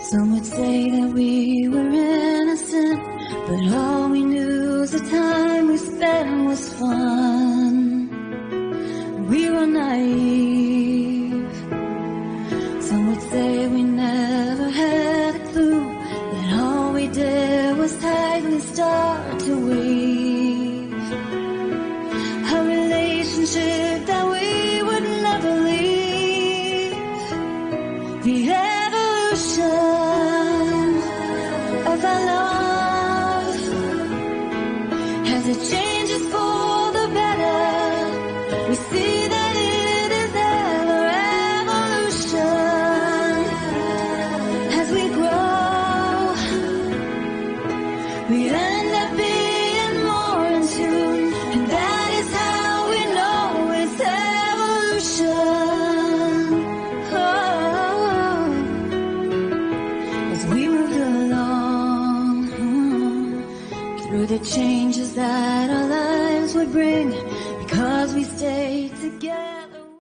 Some would say that we were innocent, but all we knew is the time we spent was fun. We were naive. Some would say we never had a clue, that all we did was tightly start to weave a relationship that we would never leave. The evolution of our love, as it changes for the better, we see that it is ever evolution. As we grow, we end up being more in tune, and that is how we know it's evolution. As we moved along, through the changes that our lives would bring, because we stayed together.